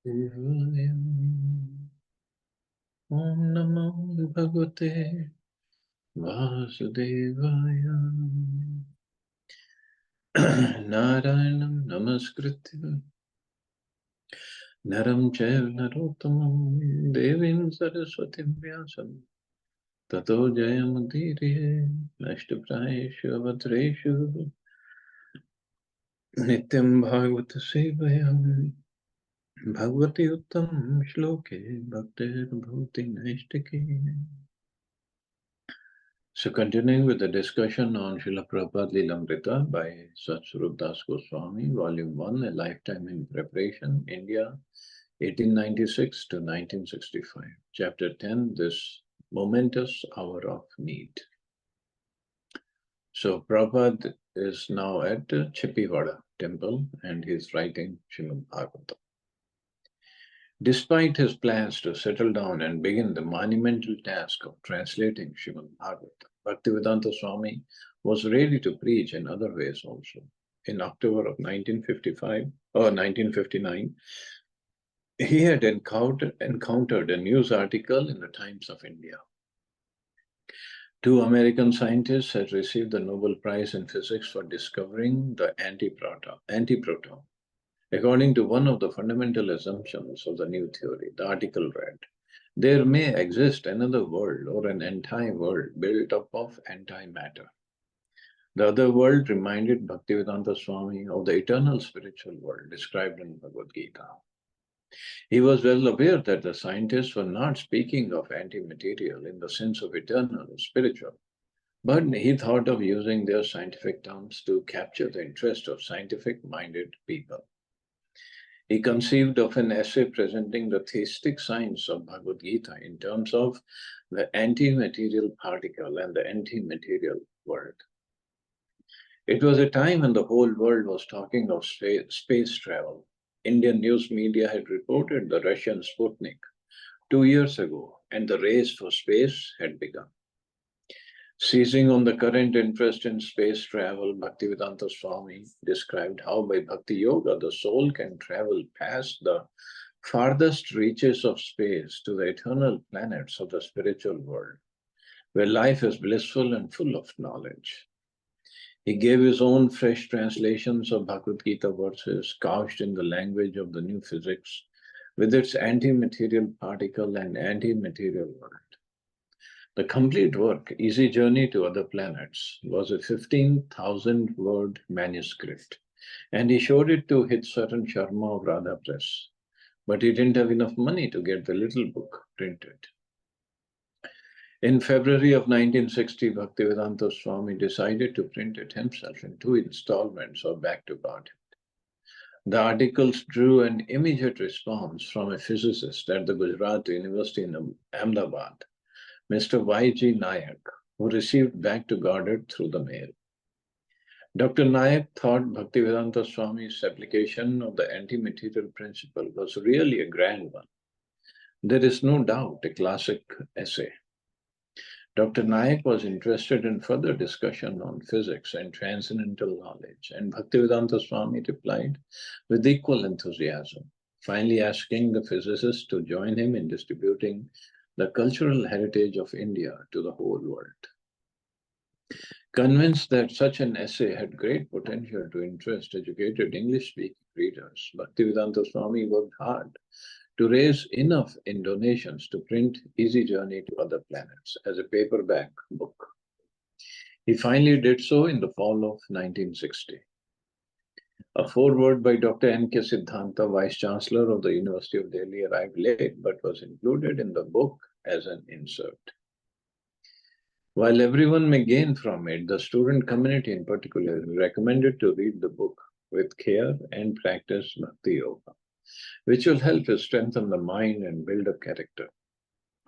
Devaya. Om Namo Bhagavate Vasudevaya. Narayanam Namaskritya Naram Chaiv Narottamam Devim Saraswatim Vyasam Tato Jayamudiriye Nashtaprayeshu Avadreshu Nityam Bhagavata Sevayam Bhagavati Uttam Shloke Bhaktir Bhuti Naishtaki. So continuing with the discussion on Srila Prabhupada Lilamrita by Satsvarup Das Goswami, Volume 1, A Lifetime in Preparation, India, 1896 to 1965. Chapter 10, This Momentous Hour of Need. So Prabhupada is now at Chippivada temple and he's writing Srimad Bhagavatam. Despite his plans to settle down and begin the monumental task of translating Srimad Bhagavatam, Bhaktivedanta Swami was ready to preach in other ways also. In October of 1959, he had encountered a news article in the Times of India. Two American scientists had received the Nobel Prize in Physics for discovering the antiproton. According to one of the fundamental assumptions of the new theory, the article read, there may exist another world or an anti-world built up of antimatter. The other world reminded Bhaktivedanta Swami of the eternal spiritual world described in Bhagavad Gita. He was well aware that the scientists were not speaking of anti-material in the sense of eternal or spiritual, but he thought of using their scientific terms to capture the interest of scientific-minded people. He conceived of an essay presenting the theistic science of Bhagavad Gita in terms of the anti-material particle and the anti-material world. It was a time when the whole world was talking of space travel. Indian news media had reported the Russian Sputnik 2 years ago, and the race for space had begun. Seizing on the current interest in space travel, Bhaktivedanta Swami described how by Bhakti Yoga the soul can travel past the farthest reaches of space to the eternal planets of the spiritual world, where life is blissful and full of knowledge. He gave his own fresh translations of Bhagavad Gita verses couched in the language of the new physics, with its anti-material particle and anti-material world. The complete work, Easy Journey to Other Planets, was a 15,000-word manuscript, and he showed it to Hitsaran Sharma of Radha Press, but he didn't have enough money to get the little book printed. In February of 1960, Bhaktivedanta Swami decided to print it himself in 2 installments of Back to Godhead. The articles drew an immediate response from a physicist at the Gujarat University in Ahmedabad, Mr. Y.G. Nayak, who received Back to Godhead through the mail. Dr. Nayak thought Bhaktivedanta Swami's application of the anti-material principle was really a grand one. There is no doubt a classic essay. Dr. Nayak was interested in further discussion on physics and transcendental knowledge, and Bhaktivedanta Swami replied with equal enthusiasm, finally asking the physicist to join him in distributing the cultural heritage of India to the whole world. Convinced that such an essay had great potential to interest educated English-speaking readers, Bhaktivedanta Swami worked hard to raise enough in donations to print Easy Journey to Other Planets as a paperback book. He finally did so in the fall of 1960. A foreword by Dr. N.K. Siddhanta, Vice Chancellor of the University of Delhi, arrived late but was included in the book as an insert. While everyone may gain from it, the student community in particular is recommended to read the book with care and practice Bhakti Yoga, which will help us strengthen the mind and build a character.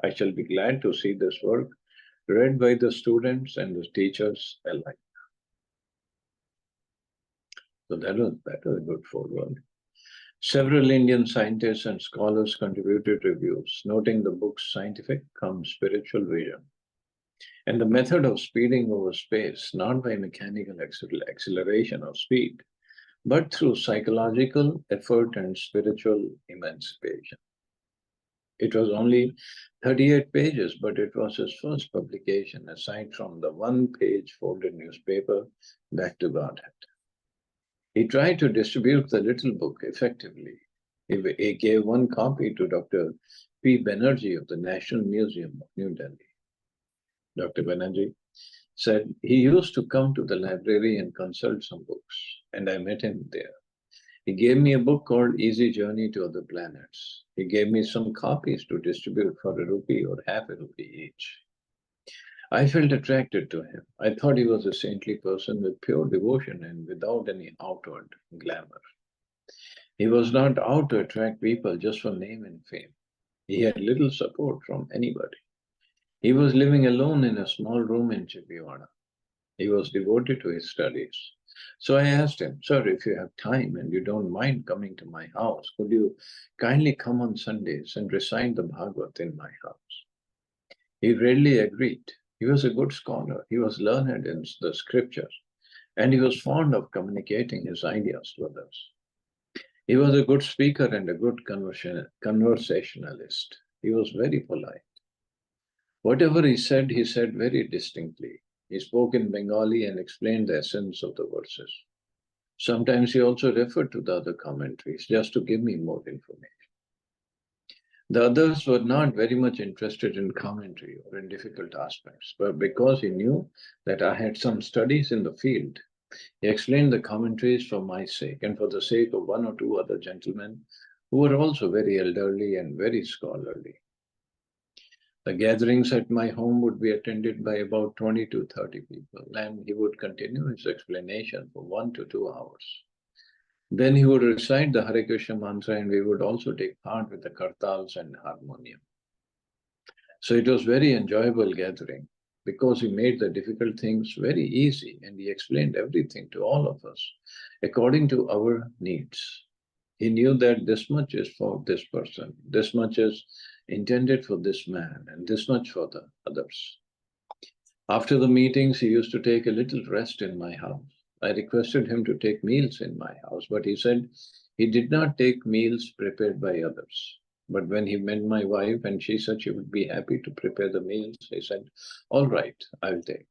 I shall be glad to see this work read by the students and the teachers alike. So that was a good foreword. Several Indian scientists and scholars contributed reviews, noting the book's scientific cum spiritual vision and the method of speeding over space, not by mechanical acceleration or speed, but through psychological effort and spiritual emancipation. It was only 38 pages, but it was his first publication, aside from the one-page folded newspaper, Back to Godhead. He tried to distribute the little book effectively. He gave one copy to Dr. P. Banerjee of the National Museum of New Delhi. Dr. Banerjee said he used to come to the library and consult some books, and I met him there. He gave me a book called Easy Journey to Other Planets. He gave me some copies to distribute for a rupee or half a rupee each. I felt attracted to him. I thought he was a saintly person with pure devotion and without any outward glamour. He was not out to attract people just for name and fame. He had little support from anybody. He was living alone in a small room in Chippiwada. He was devoted to his studies. So I asked him, "Sir, if you have time and you don't mind coming to my house, could you kindly come on Sundays and recite the Bhagavad in my house?" He readily agreed. He was a good scholar. He was learned in the scriptures, and he was fond of communicating his ideas to others. He was a good speaker and a good conversationalist. He was very polite. Whatever he said very distinctly. He spoke in Bengali and explained the essence of the verses. Sometimes he also referred to the other commentaries just to give me more information. The others were not very much interested in commentary or in difficult aspects, but because he knew that I had some studies in the field, he explained the commentaries for my sake and for the sake of one or two other gentlemen who were also very elderly and very scholarly. The gatherings at my home would be attended by about 20 to 30 people, and he would continue his explanation for 1 to 2 hours. Then he would recite the Hare Krishna mantra, and we would also take part with the kartals and harmonium. So it was very enjoyable gathering because he made the difficult things very easy, and he explained everything to all of us according to our needs. He knew that this much is for this person, this much is intended for this man, and this much for the others. After the meetings, he used to take a little rest in my house. I requested him to take meals in my house, but he said he did not take meals prepared by others. But when he met my wife and she said she would be happy to prepare the meals, he said, "All right, I'll take."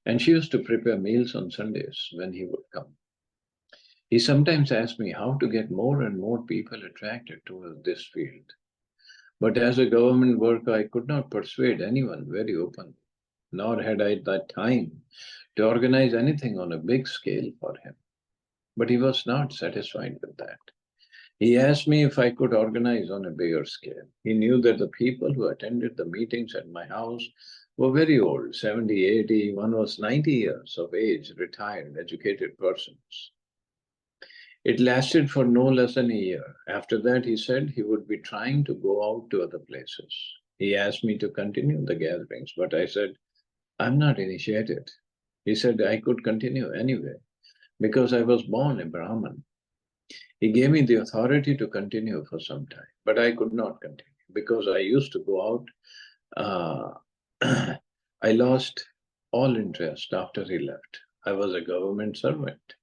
And she used to prepare meals on Sundays when he would come. He sometimes asked me how to get more and more people attracted towards this field. But as a government worker, I could not persuade anyone very openly, nor had I that time to organize anything on a big scale for him. But he was not satisfied with that. He asked me if I could organize on a bigger scale. He knew that the people who attended the meetings at my house were very old, 70, 80, one was 90 years of age, retired, educated persons. It lasted for no less than a year. After that, he said he would be trying to go out to other places. He asked me to continue the gatherings, but I said, "I'm not initiated." He said I could continue anyway, because I was born a Brahmin. He gave me the authority to continue for some time, but I could not continue because I used to go out. I lost all interest after he left. I was a government servant.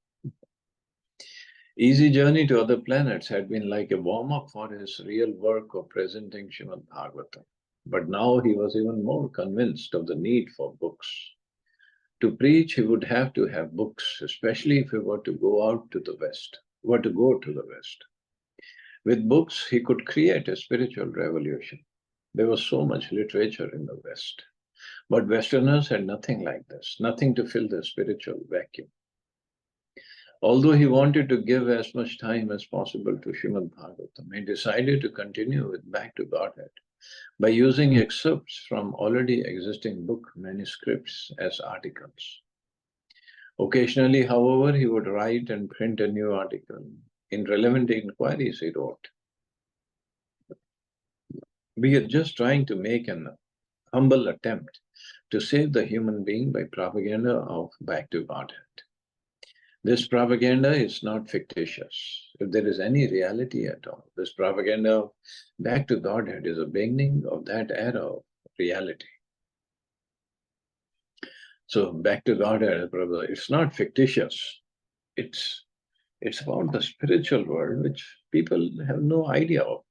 Easy Journey to Other Planets had been like a warm-up for his real work of presenting Srimad Bhagavatam. But now he was even more convinced of the need for books. To preach, he would have to have books, especially if he were to go out to the West, With books, he could create a spiritual revolution. There was so much literature in the West. But Westerners had nothing like this, nothing to fill the spiritual vacuum. Although he wanted to give as much time as possible to Srimad Bhagavatam, he decided to continue with Back to Godhead by using excerpts from already existing book manuscripts as articles. Occasionally, however, he would write and print a new article. In relevant inquiries, he wrote, "We are just trying to make an humble attempt to save the human being by propaganda of Back to Godhead. This propaganda is not fictitious. If there is any reality at all, this propaganda of Back to Godhead is a beginning of that era of reality." So Back to Godhead, brother, it's not fictitious. It's about the spiritual world, which people have no idea of.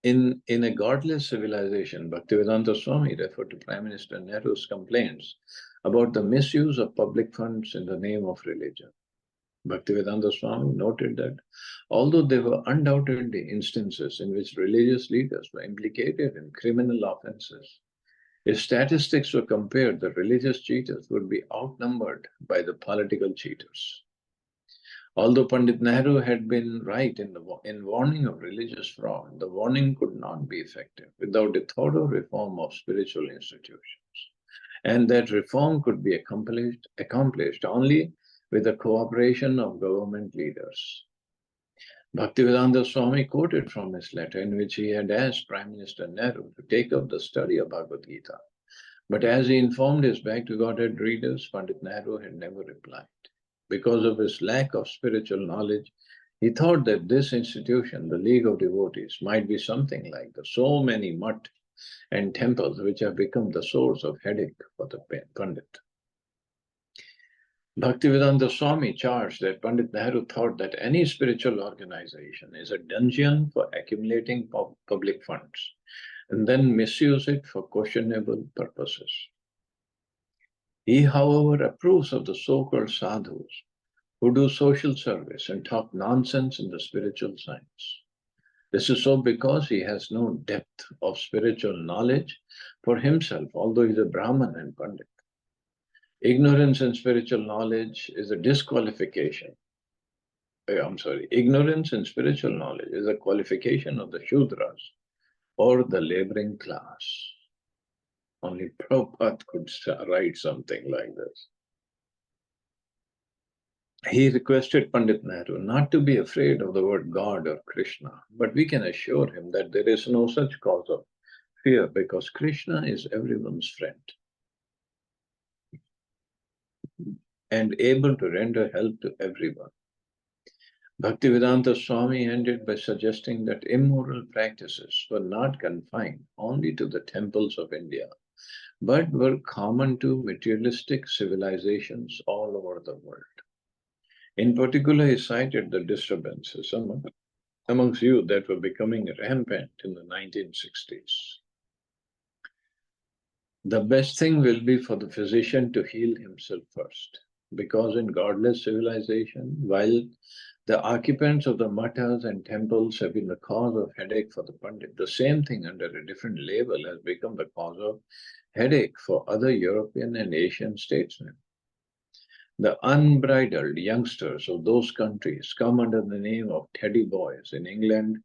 In a godless civilization, Bhaktivedanta Swami referred to Prime Minister Nehru's complaints about the misuse of public funds in the name of religion. Bhaktivedanta Swami noted that although there were undoubtedly instances in which religious leaders were implicated in criminal offenses, if statistics were compared, the religious cheaters would be outnumbered by the political cheaters. Although Pandit Nehru had been right in warning of religious fraud, the warning could not be effective without a thorough reform of spiritual institutions. And that reform could be accomplished only with the cooperation of government leaders. Bhaktivedanta Swami quoted from his letter in which he had asked Prime Minister Nehru to take up the study of Bhagavad Gita. But as he informed his Back to Godhead readers, Pandit Nehru had never replied. Because of his lack of spiritual knowledge, he thought that this institution, the League of Devotees, might be something like the so many mutt and temples which have become the source of headache for the Pandit. Bhaktivedanta Swami charged that Pandit Nehru thought that any spiritual organization is a dungeon for accumulating public funds and then misuse it for questionable purposes. He, however, approves of the so-called sadhus who do social service and talk nonsense in the spiritual science. This is so because he has no depth of spiritual knowledge for himself, although he is a Brahman and Pandit. Ignorance in spiritual knowledge is a disqualification. Ignorance in spiritual knowledge is a qualification of the Shudras or the laboring class. Only Prabhupada could write something like this. He requested Pandit Nehru not to be afraid of the word God or Krishna, but we can assure him that there is no such cause of fear because Krishna is everyone's friend and able to render help to everyone. Bhaktivedanta Swami ended by suggesting that immoral practices were not confined only to the temples of India, but were common to materialistic civilizations all over the world. In particular, he cited the disturbances amongst youth that were becoming rampant in the 1960s. The best thing will be for the physician to heal himself first, because in godless civilization, while the occupants of the mattas and temples have been the cause of headache for the Pandit, the same thing under a different label has become the cause of headache for other European and Asian statesmen. The unbridled youngsters of those countries come under the name of teddy boys in England,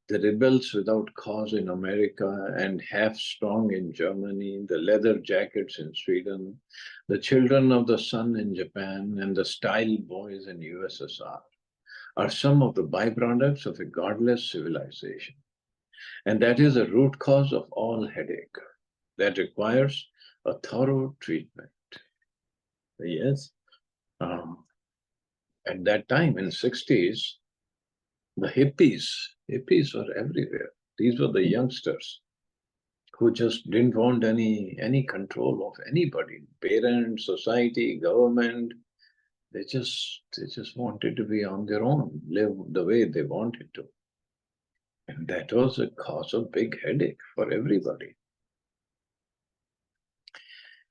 the rebels without cause in America and half-strong in Germany, the leather jackets in Sweden, the children of the sun in Japan, and the style boys in USSR are some of the byproducts of a godless civilization. And that is the root cause of all headache that requires a thorough treatment. Yes. At that time, in 60s, the hippies were everywhere. These were the youngsters who just didn't want any control of anybody, parents, society, government. They just wanted to be on their own, live the way they wanted to. And that was a cause of big headache for everybody.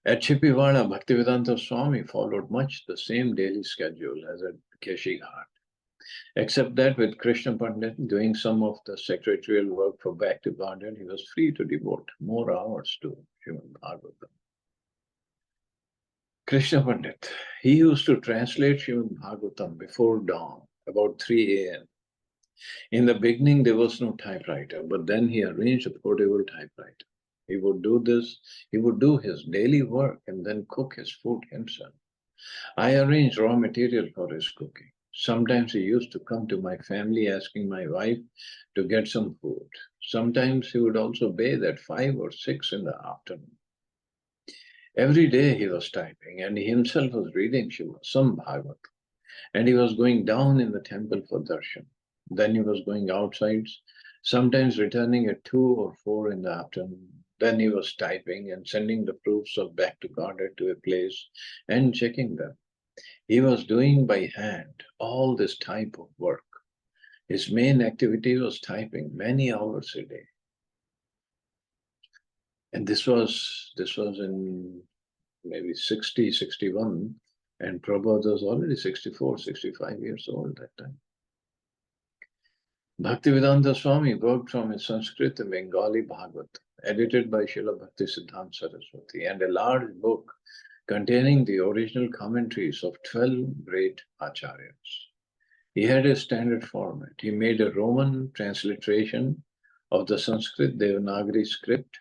At Chippiwala, Bhaktivedanta Swami followed much the same daily schedule as at Keshi Ghat, except that with Krishna Pandit doing some of the secretarial work for Back to Godhead, he was free to devote more hours to Srimad Bhagavatam. Krishna Pandit, he used to translate Srimad Bhagavatam before dawn, about 3 a.m. In the beginning, there was no typewriter, but then he arranged a portable typewriter. He would do this, he would do his daily work and then cook his food himself. I arranged raw material for his cooking. Sometimes he used to come to my family asking my wife to get some food. Sometimes he would also bathe at 5 or 6 in the afternoon. Every day he was typing and he himself was reading some Bhagavatam. And he was going down in the temple for darshan. Then he was going outside, sometimes returning at 2 or 4 in the afternoon. Then he was typing and sending the proofs of Back to Godhead to a place and checking them. He was doing by hand all this type of work. His main activity was typing many hours a day. And this was in maybe 60, 61, and Prabhupada was already 64, 65 years old that time. Bhaktivedanta Swami worked from a Sanskrit and Bengali Bhagavad, edited by Srila Bhakti Siddhanta Saraswati, and a large book containing the original commentaries of 12 great acharyas. He had a standard format. He made a Roman transliteration of the Sanskrit Devanagari script,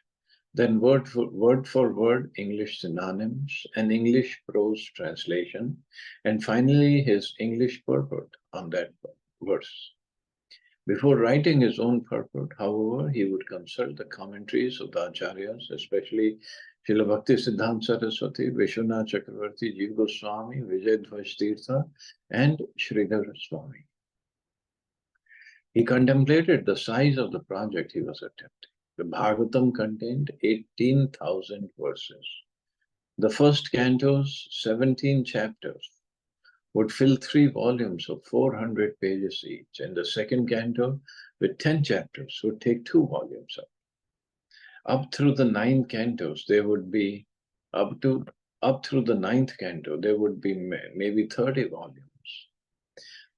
then word for word English synonyms, an English prose translation, and finally his English purport on that verse. Before writing his own purport, however, he would consult the commentaries of the acharyas, especially Srila Bhakti Siddhanta Saraswati, Vishwanath Chakravarti, Jiva Goswami, Vijayadhvaj Tirtha, and Sridhar Swami. He contemplated the size of the project he was attempting. The Bhagavatam contained 18,000 verses. The first canto's 17 chapters would fill 3 volumes of 400 pages each, and the second canto, with 10 chapters, would take 2 volumes up. Up through the 9 cantos, there would be, up through the 9th canto, there would be maybe 30 volumes.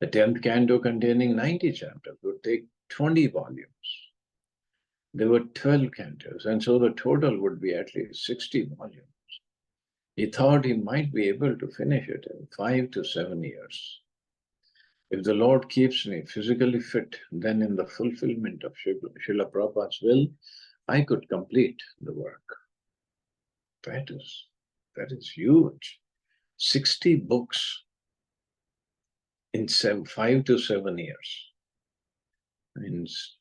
The 10th canto, containing 90 chapters, would take 20 volumes. There were 12 cantos, and so the total would be at least 60 volumes. He thought he might be able to finish it in 5 to 7 years. If the Lord keeps me physically fit, then in the fulfillment of Srila Prabhupada's will, I could complete the work. That is huge. 60 books in 5 to 7 years. Means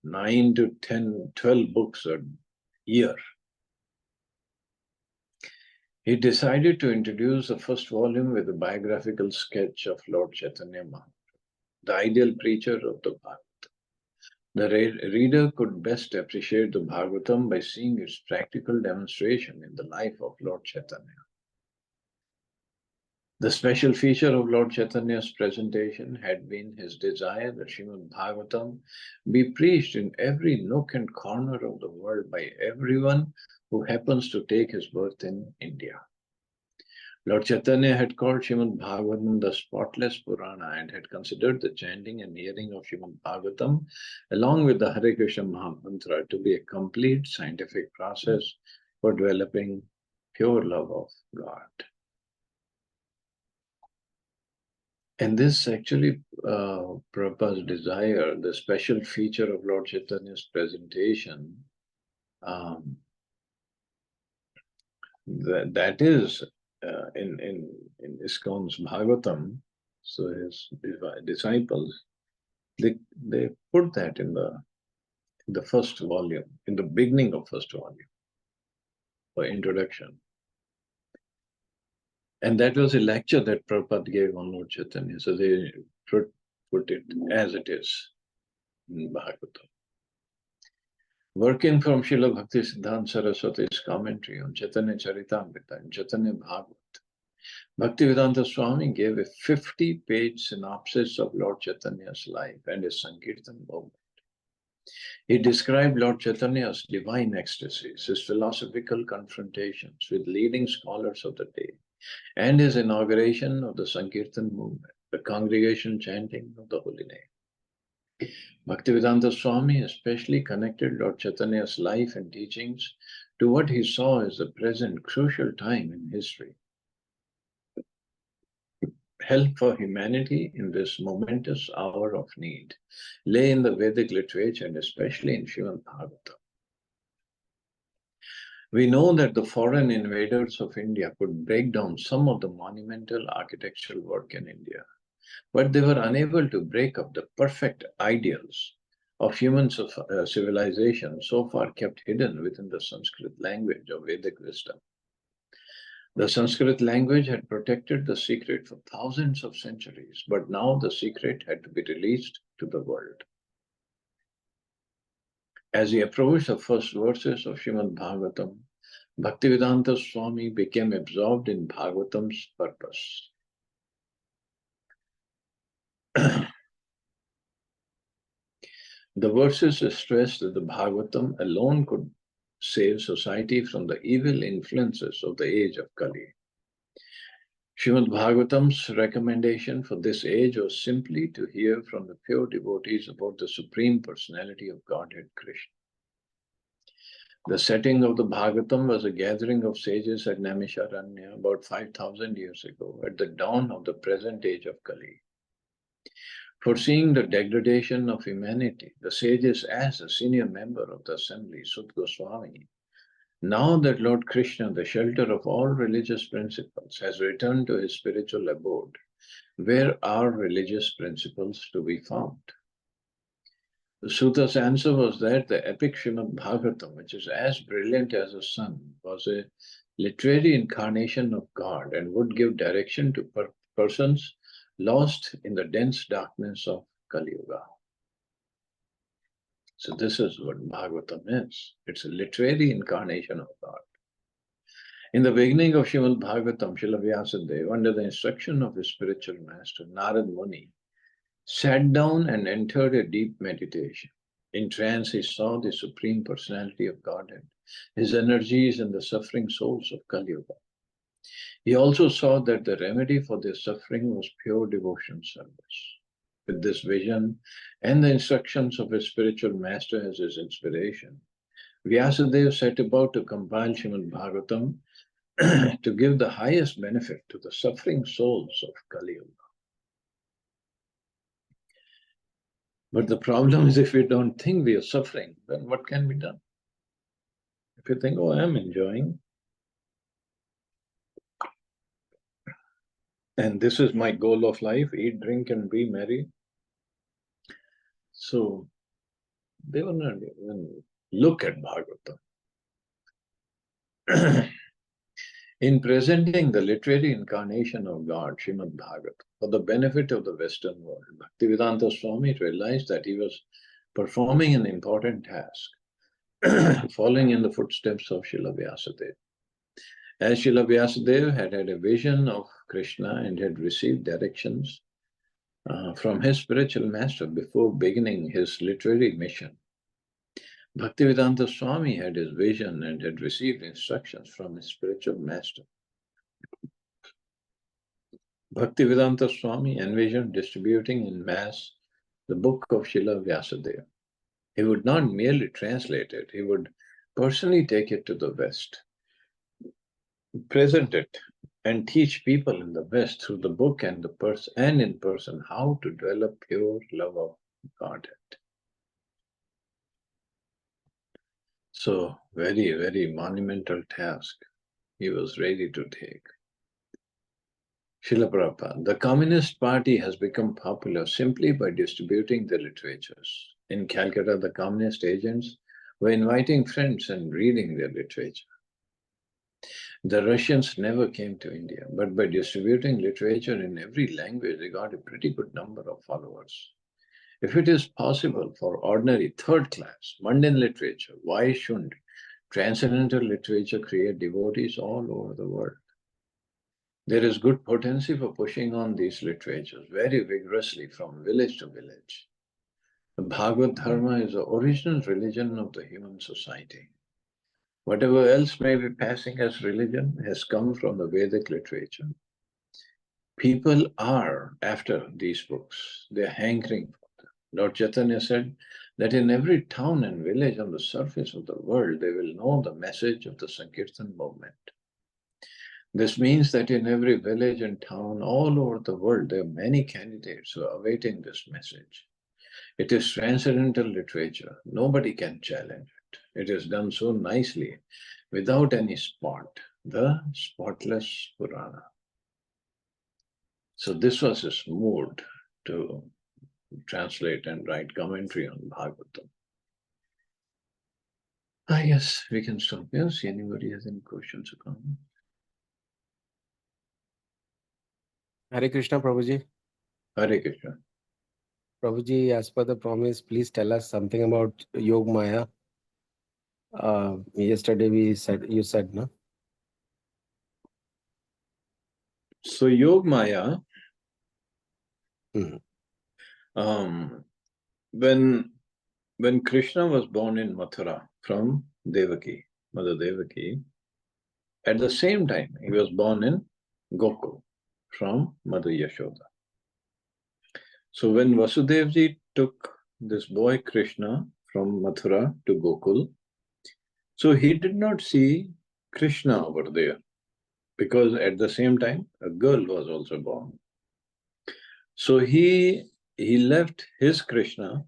9 to 10, 12 books a year. He decided to introduce the first volume with a biographical sketch of Lord Chaitanya Mahaprabhu, the ideal preacher of the Bhagavatam. The reader could best appreciate the Bhagavatam by seeing its practical demonstration in the life of Lord Chaitanya. The special feature of Lord Chaitanya's presentation had been his desire that Srimad Bhagavatam be preached in every nook and corner of the world by everyone who happens to take his birth in India. Lord Chaitanya had called Srimad Bhagavatam the spotless Purana and had considered the chanting and hearing of Srimad Bhagavatam along with the Hare Krishna Mahamantra to be a complete scientific process for developing pure love of God. And this actually, Prabhupada's desire, the special feature of Lord Chaitanya's presentation, that is in ISKCON's Bhagavatam. So his disciples, they put that in the first volume, in the beginning of first volume, for introduction. And that was a lecture that Prabhupada gave on Lord Chaitanya. So they put it as it is in Bhagavatam. Working from Srila Bhakti Siddhanta Saraswati's commentary on Chaitanya Charitamrita and Chaitanya Bhagavat, Bhaktivedanta Swami gave a 50-page synopsis of Lord Chaitanya's life and his Sankirtan movement. He described Lord Chaitanya's divine ecstasies, his philosophical confrontations with leading scholars of the day, and his inauguration of the Sankirtan movement, the congregation chanting of the holy name. Bhaktivedanta Swami especially connected Lord Chaitanya's life and teachings to what he saw as the present crucial time in history. Help for humanity in this momentous hour of need lay in the Vedic literature and especially in Srimad Bhagavatam. We know that the foreign invaders of India could break down some of the monumental architectural work in India, but they were unable to break up the perfect ideals of human civilization so far kept hidden within the Sanskrit language of Vedic wisdom. The Sanskrit language had protected the secret for thousands of centuries, but now the secret had to be released to the world. As he approached the first verses of Srimad Bhagavatam, Bhaktivedanta Swami became absorbed in Bhagavatam's purpose. The verses stress that the Bhagavatam alone could save society from the evil influences of the age of Kali. Srimad Bhagavatam's recommendation for this age was simply to hear from the pure devotees about the Supreme Personality of Godhead Krishna. The setting of the Bhagavatam was a gathering of sages at Naimisharanya about 5,000 years ago, at the dawn of the present age of Kali. Foreseeing the degradation of humanity, the sages, as a senior member of the assembly, Sut Goswami, now that Lord Krishna, the shelter of all religious principles, has returned to his spiritual abode, where are religious principles to be found? The Suta's answer was that the epic Srimad Bhagavatam, which is as brilliant as the sun, was a literary incarnation of God and would give direction to persons lost in the dense darkness of Kali Yuga. So this is what Bhagavatam is. It's a literary incarnation of God. In the beginning of Srimad Bhagavatam, Srila Vyasadeva, under the instruction of his spiritual master, Narad Muni, sat down and entered a deep meditation. In trance, he saw the Supreme Personality of Godhead, his energies and the suffering souls of Kali Yuga. He also saw that the remedy for their suffering was pure devotion service. With this vision and the instructions of his spiritual master as his inspiration, Vyasadeva set about to compile Srimad Bhagavatam to give the highest benefit to the suffering souls of Kali Yuga. But the problem is, if we don't think we are suffering, then what can be done? If you think, oh, I'm enjoying, and this is my goal of life, eat, drink, and be merry. So they will not even look at Bhagavatam. In presenting the literary incarnation of God, Srimad Bhagavatam, for the benefit of the Western world, Bhaktivedanta Swami realized that he was performing an important task, following in the footsteps of Srila Vyasadeva. As Srila Vyasadeva had had a vision of Krishna and had received directions from his spiritual master before beginning his literary mission, Bhaktivedanta Swami had his vision and had received instructions from his spiritual master. Bhaktivedanta Swami envisioned distributing in mass the book of Srila Vyasadeva. He would not merely translate it, he would personally take it to the West, present it, and teach people in the West through the book and in person how to develop pure love of Godhead. So very, very monumental task he was ready to take. Srila Prabhupada, the Communist Party has become popular simply by distributing the literatures. In Calcutta, the communist agents were inviting friends and reading their literature. The Russians never came to India, but by distributing literature in every language, they got a pretty good number of followers. If it is possible for ordinary third-class, mundane literature, why shouldn't transcendental literature create devotees all over the world? There is good potency for pushing on these literatures very vigorously from village to village. The Bhagavad Dharma is the original religion of the human society. Whatever else may be passing as religion has come from the Vedic literature. People are after these books. They're hankering for them. Lord Chaitanya said that in every town and village on the surface of the world, they will know the message of the Sankirtan movement. This means that in every village and town all over the world, there are many candidates who are awaiting this message. It is transcendental literature. Nobody can challenge it. It is done so nicely, without any spot, the spotless Purana. So this was his mood to translate and write commentary on Bhagavatam. Yes, we can stop here. See anybody has any questions or comments? Hare Krishna, Prabhuji. Hare Krishna. Prabhuji, as per the promise, please tell us something about Yog Maya. Yesterday you said, no? So Yog Maya, Hmm. um, when when Krishna was born in Mathura from Devaki, Mother Devaki, at the same time he was born in Gokul from Mother Yashoda. So when Vasudevji took this boy Krishna from Mathura to Gokul, so he did not see Krishna over there because at the same time a girl was also born. So he left his Krishna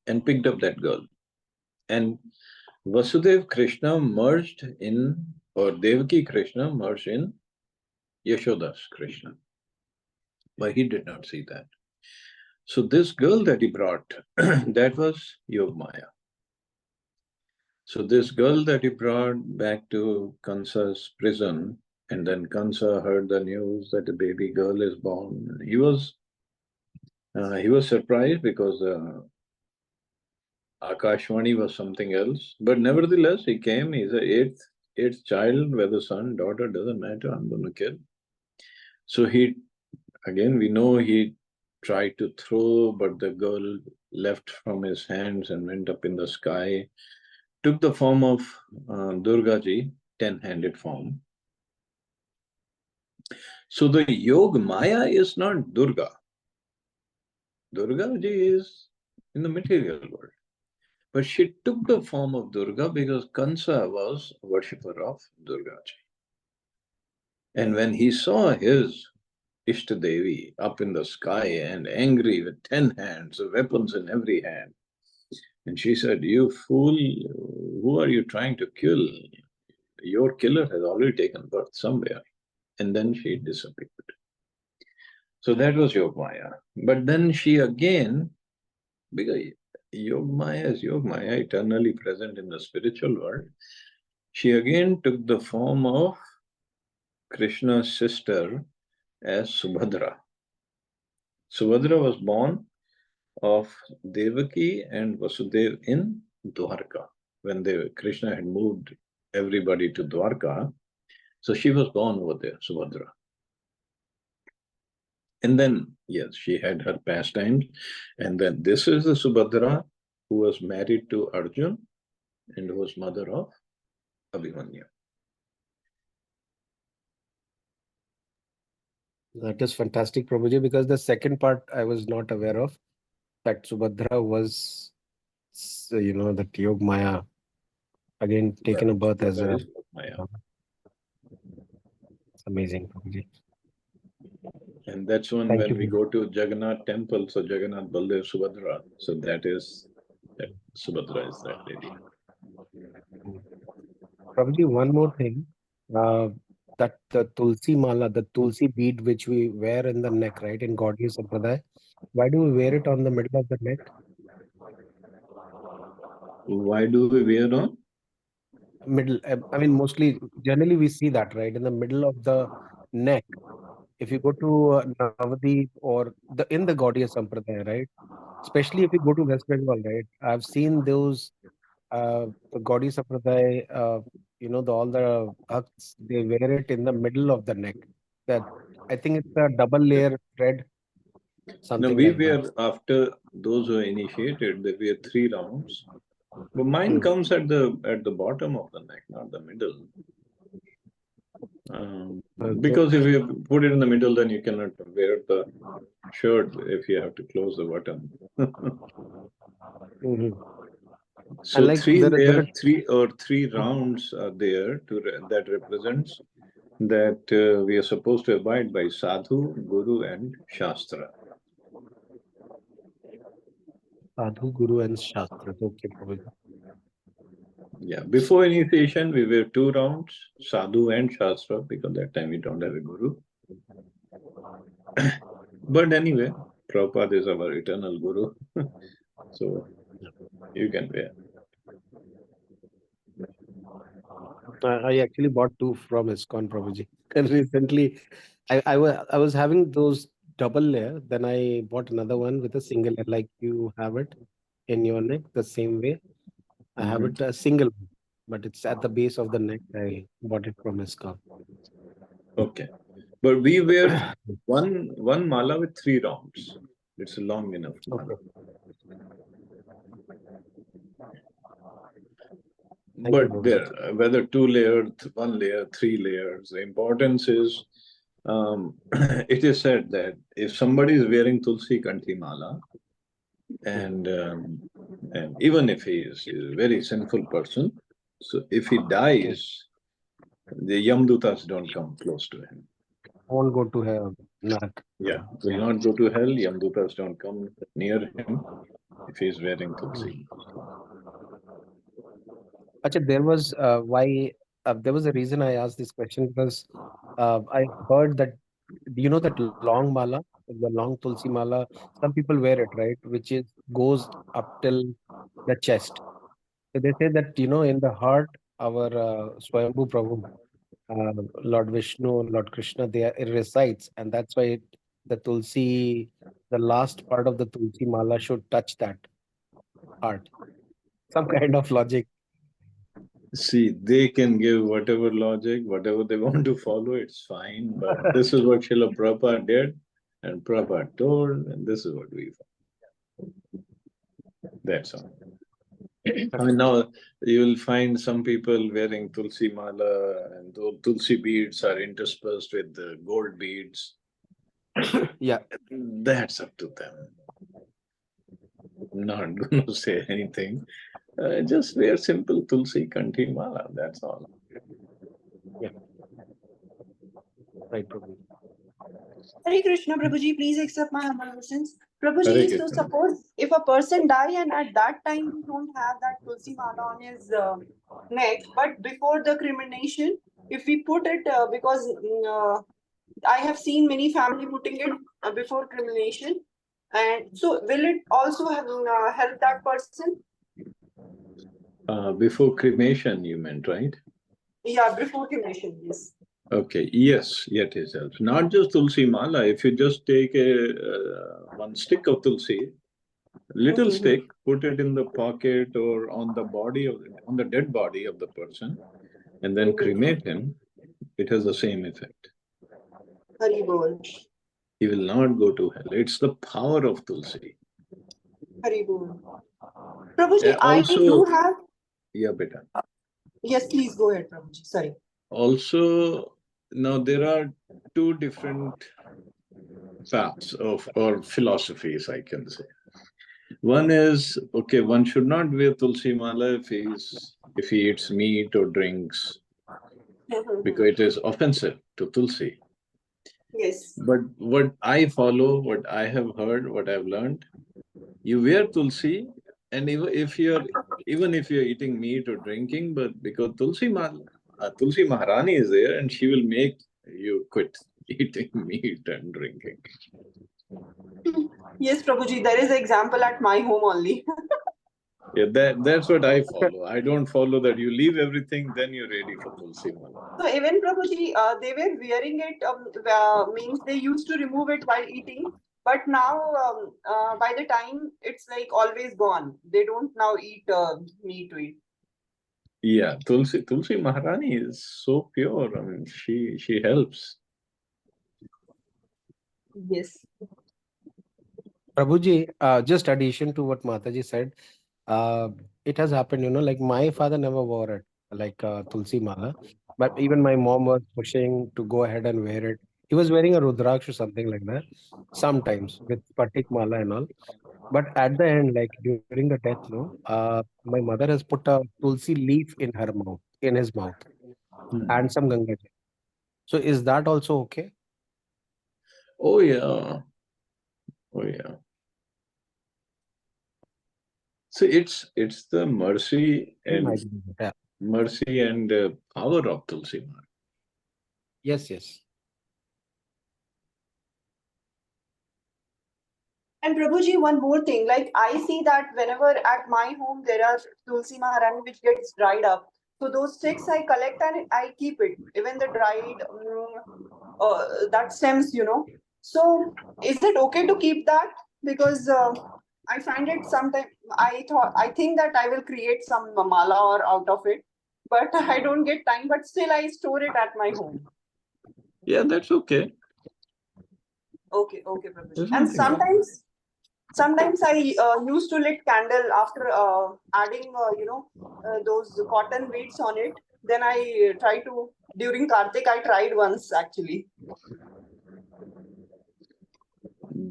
and picked up that girl. And Vasudev Krishna merged in, or Devaki Krishna merged in Yashoda's Krishna. But he did not see that. So this girl that he brought, that was Yogmaya. So this girl that he brought back to Kansa's prison, and then Kansa heard the news that a baby girl is born. He was surprised because Akashvani was something else. But nevertheless, he came. He's the eighth child, whether son, daughter, doesn't matter. I'm going to kill. So we know he tried to throw, but the girl left from his hands and went up in the sky. Took the form of Durga Ji, 10-handed form. So the Yog Maya is not Durga. Durga Ji is in the material world. But she took the form of Durga because Kansa was a worshipper of Durga Ji. And when he saw his Ishtadevi up in the sky and angry with 10 hands, weapons in every hand, and she said, "You fool, who are you trying to kill? Your killer has already taken birth somewhere." And then she disappeared. So that was Yogmaya. But then she again, because Yogmaya is Yogmaya, eternally present in the spiritual world, she again took the form of Krishna's sister as Subhadra. Subhadra was born of Devaki and Vasudev in Dwarka. When Krishna had moved everybody to Dwarka, so she was born over there, Subhadra. And then, yes, she had her pastimes. And then this is the Subhadra who was married to Arjun and was mother of Abhimanyu. That is fantastic, Prabhuji, because the second part I was not aware of, that Subhadra was, that Yog Maya again Yeah, taken a birth as Subhadra a. is Maya. It's amazing, Prabhuji. And that's when Thank we you. go to Jagannath temple, so Jagannath Baldev Subhadra. So that Subhadra is that lady. Prabhuji, one more thing. Uh, that the Tulsi Mala, the Tulsi bead which we wear in the neck, right, in Gaudiya Sampradaya, why do we wear it on the middle of the neck? Why do we wear on? Middle, I mean, mostly, generally we see that, right, in the middle of the neck. If you go to Navadip or in the Gaudiya Sampradaya, right, especially if you go to West Bengal, right, I've seen those the Gaudiya Sampradaya, all the bhakts, they wear it in the middle of the neck. That, I think it's a double layer thread, Now something we like that. wear, after those who are initiated, they wear 3 rounds. But mine Hmm. comes at the bottom of the neck, not the middle. So, Because if you put it in the middle, then you cannot wear the shirt if you have to close the button. mhm. And So like there are. 3 rounds are there that represents that we are supposed to abide by sadhu, guru, and shastra. Sadhu, Guru, and Shastra. Okay, Prabhuji. Yeah, before initiation, we wear 2 rounds, sadhu and shastra, because that time we don't have a guru. But anyway, Prabhupada is our eternal guru, so you can wear. I actually bought two from ISKCON, Prabhuji. And recently, I was having those double layer. Then I bought another one with a single layer, like you have it in your neck, the same way. I have Mhm. it a single. but it's at the base of the neck. I bought it from ISKCON. Okay. But we wear one mala with 3 rounds. It's a long enough mala. Okay. Thank you, But Prabhuji. there, whether 2 layer, 1 layer, 3 layers, the importance is, it is said that if somebody is wearing Tulsi Kanthi mala, and even if he is a very sinful person, so if he dies, the Yamdutas don't come close to him. Won't go to hell. Narak. Yeah, will not go to hell. Yamdutas don't come near him if he is wearing Tulsi. Acha, there was a reason I asked this question because I heard that that long mala, the long tulsi mala, some people wear it, right, which is goes up till the chest. So they say that in the heart, our Swayambhu Prabhu, Lord Vishnu, Lord Krishna, it resides, and that's why the tulsi, the last part of the tulsi mala should touch that heart. Some kind of logic. See, they can give whatever logic, whatever they want to follow, it's fine. But this is what Srila Prabhupada did, and Prabhupada told, and this is what we follow. That's all. I mean, now you will find some people wearing Tulsi mala, and those Tulsi beads are interspersed with the gold beads. Yeah. That's up to them. I'm not going to say anything. Just wear simple Tulsi Kanthi mala, that's all. Yeah. Right, Prabhu. Hare Krishna, Prabhuji, please accept my humble obeisance. Hare Prabhuji, so Krishna. suppose if a person die and at that time he don't have that tulsi mala on his neck, but before the cremation, if we put it, because I have seen many family putting it before cremation, and so will it also have, help that person? Before cremation, you meant, right? Yeah, before cremation, yes. Okay, yes, it helps. Not just Tulsi mala. If you just take one stick of Tulsi, little stick, put it in the pocket or on the dead body of the person, and then cremate him, it has the same effect. Hari Bol. He will not go to hell. It's the power of Tulsi. Hari Bol. Prabhuji, I Also, do have. yeah, beta. Yes, please go ahead, Prabhuji. Sorry. Also, now there are 2 different paths or philosophies, I can say. One is, okay, one should not wear Tulsi mala if he eats meat or drinks, because it is offensive to Tulsi. Yes. But what I follow, what I have heard, what I've learned, you wear Tulsi, and even if you're eating meat or drinking, but because Tulsi Maharani is there, and she will make you quit eating meat and drinking. Yes, Prabhuji, there is an example at my home only. Yeah, that's what I follow. I don't follow that you leave everything, then you're ready for Tulsi Mala. So even Prabhuji, they were wearing it, means they used to remove it while eating, but now by the time it's like always gone. They don't now eat meat to eat. Yeah, Tulsi Maharani is so pure. I mean, she helps. Yes. Prabhuji, just addition to what Mataji said, it has happened, like my father never wore it, like Tulsi Mala, but even my mom was pushing to go ahead and wear it. He was wearing a Rudraksh or something like that, sometimes with Patik Mala and all. But at the end, like during the death, my mother has put a Tulsi leaf in her mouth, in his mouth, and some Ganga Jal. So is that also okay? Oh yeah. Oh yeah. So it's the mercy and Yeah. power of Tulsi Maharani. Yes, yes. And Prabhuji, one more thing, like I see that whenever at my home there are Tulsi Maharani which gets dried up. So those sticks I collect and I keep it, even the dried that stems. So is it okay to keep that? Because I find it sometimes I think that I will create some mala or out of it. but I don't get time. But still, I store it at my home. Yeah, that's okay. Okay, Prabhuji. There's And nothing wrong. sometimes I used to lit candle after adding those cotton beads on it. Then I try to during Kartik. I tried once actually.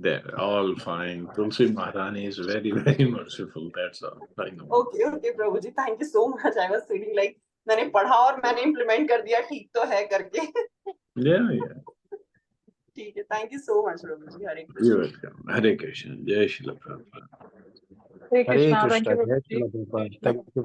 They're all fine. Tulsi Maharani is very, very merciful. That's all I know. Okay, Prabhuji. Thank you so much. I was feeling like मैंने पढ़ा और मैंने implement कर दिया ठीक तो है करके. Yeah, yeah. ठीक है. Thank you so much, Prabhuji. Hare Krishna. You're welcome. Hare Krishna. Jai Srila Prabhupada. Hare Hare Krishna. Thank Krishna. you, Jai Prabhuji. Srila Prabhupada. Thank you.